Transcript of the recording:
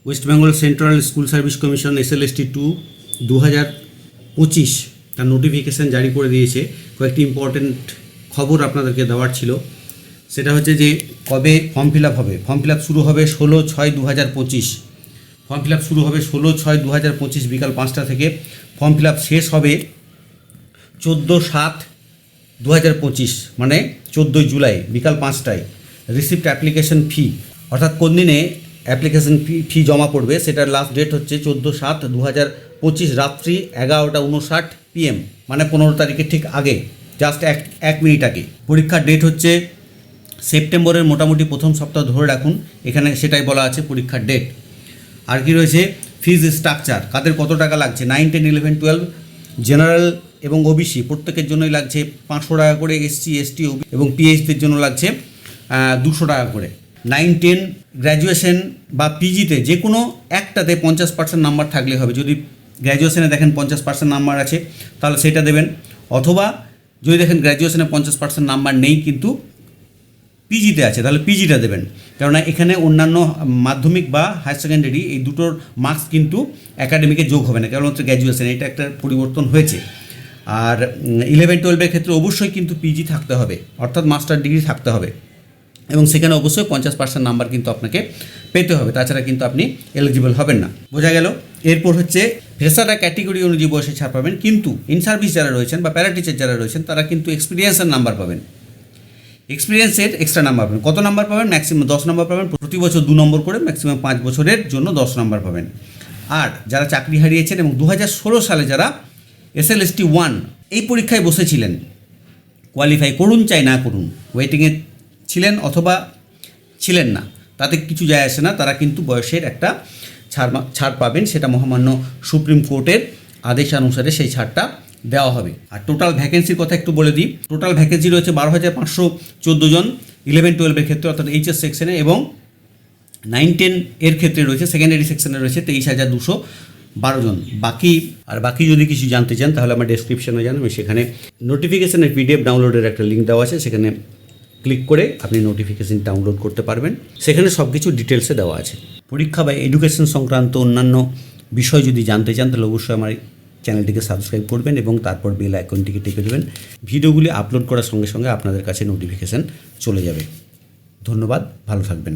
West Bengal central school service commission SLST 2 2025 তার notification জারি করে দিয়েছে। কয়েকটি ইম্পর্টেন্ট খবর আপনাদেরকে দেওয়ার ছিল। সেটা হচ্ছে যে কবে ফর্ম ফিল আপ হবে। ফর্ম ফিল আপ শুরু হবে 16/6/2025। ফর্ম ফিল আপ শুরু হবে 16/6/2025 বিকাল 5টা থেকে। ফর্ম ফিল আপ শেষ হবে 14/7/2025 মানে 14ই জুলাই বিকাল 5টায়। রিসিপ্ট অ্যাপ্লিকেশন ফি অর্থাৎ কোন দিনে অ্যাপ্লিকেশন ফি জমা পড়বে সেটার লাস্ট ডেট হচ্ছে 14/7/2025 রাত্রি 11:59 PM মানে 15 তারিখের ঠিক আগে, জাস্ট এক মিনিট আগে। পরীক্ষার ডেট হচ্ছে সেপ্টেম্বরের মোটামুটি প্রথম সপ্তাহ ধরে রাখুন, এখানে সেটাই বলা আছে পরীক্ষার ডেট। আর কি রয়েছে ফিজ স্ট্রাকচার, কাদের কত টাকা লাগছে। 9, 10, 11, 12 জেনারেল এবং OBC প্রত্যেকের জন্যই লাগছে 500 টাকা করে। SC, ST এবং PHদের জন্য লাগছে 200 টাকা করে। 9, 10 গ্র্যাজুয়েশন বা PGতে যে কোনো একটাতে 50% নাম্বার থাকলে হবে। যদি গ্র্যাজুয়েশনে দেখেন 50% নাম্বার আছে তাহলে সেটা দেবেন, অথবা যদি দেখেন গ্র্যাজুয়েশনে 50% নাম্বার নেই কিন্তু PGতে আছে তাহলে PGটা দেবেন। কেননা এখানে অন্যান্য মাধ্যমিক বা হায়ার সেকেন্ডারি এই দুটোর মার্কস কিন্তু একাডেমিকে যোগ হবে না, কেবলমাত্র গ্র্যাজুয়েশন, এটা একটা পরিবর্তন হয়েছে। আর 11, 12 ক্ষেত্রে অবশ্যই কিন্তু PG থাকতে হবে, অর্থাৎ মাস্টার ডিগ্রি থাকতে হবে, এবং সেখানে অবশ্যই 50% নাম্বার কিন্তু আপনাকে পেতে হবে, তাছাড়া কিন্তু আপনি এলিজিবল হবেন না। বোঝা গেল। এরপর হচ্ছে ফ্রেশাররা ক্যাটেগরি অনুযায়ী বয়সে ছাড় পাবেন, কিন্তু ইন সার্ভিস যারা রয়েছেন বা প্যারা টিচার যারা রয়েছেন তারা কিন্তু এক্সপিরিয়েন্সের নাম্বার পাবেন। এক্সপিরিয়েন্সের এক্সট্রা নাম্বার পাবেন। কত নাম্বার পাবেন? ম্যাক্সিমাম 10 নাম্বার পাবেন, প্রতি বছর 2 নম্বর করে, ম্যাক্সিমাম 5 বছরের জন্য 10 নাম্বার পাবেন। আর যারা চাকরি হারিয়েছেন এবং 2016 সালে যারা SLST 1 এই পরীক্ষায় বসেছিলেন, কোয়ালিফাই করুন চাই না করুন, ওয়েটিংয়ে ছিলেন অথবা ছিলেন না, তাতে কিছু যায় আসে না, তারা কিন্তু বয়সের একটা ছাড় পাবেন। সেটা মহামান্য সুপ্রিম কোর্টের আদেশানুসারে সেই ছাড়টা দেওয়া হবে। আর টোটাল ভ্যাকেন্সির কথা একটু বলে দিই। টোটাল ভ্যাকেন্সি রয়েছে 12,514 জন 11, 12 ক্ষেত্রে অর্থাৎ HS সেকশনে, এবং 9, 10 এর ক্ষেত্রে রয়েছে, সেকেন্ডারি সেকশনে রয়েছে 23,212 জন। বাকি যদি কিছু জানতে চান তাহলে আমার ডেসক্রিপশনে যান, আমি সেখানে নোটিফিকেশনের PDF ডাউনলোডের একটা লিঙ্ক দেওয়া আছে, সেখানে ক্লিক করে আপনি নোটিফিকেশন ডাউনলোড করতে পারবেন। সেখানে সব কিছু ডিটেলসে দেওয়া আছে। পরীক্ষা বা এডুকেশন সংক্রান্ত অন্যান্য বিষয় যদি জানতে চান তাহলে অবশ্যই আমার চ্যানেলটিকে সাবস্ক্রাইব করবেন এবং তারপর বেল আইকনটিকে টিপে দেবেন। ভিডিওগুলি আপলোড করার সঙ্গে সঙ্গে আপনাদের কাছে নোটিফিকেশান চলে যাবে। ধন্যবাদ, ভালো থাকবেন।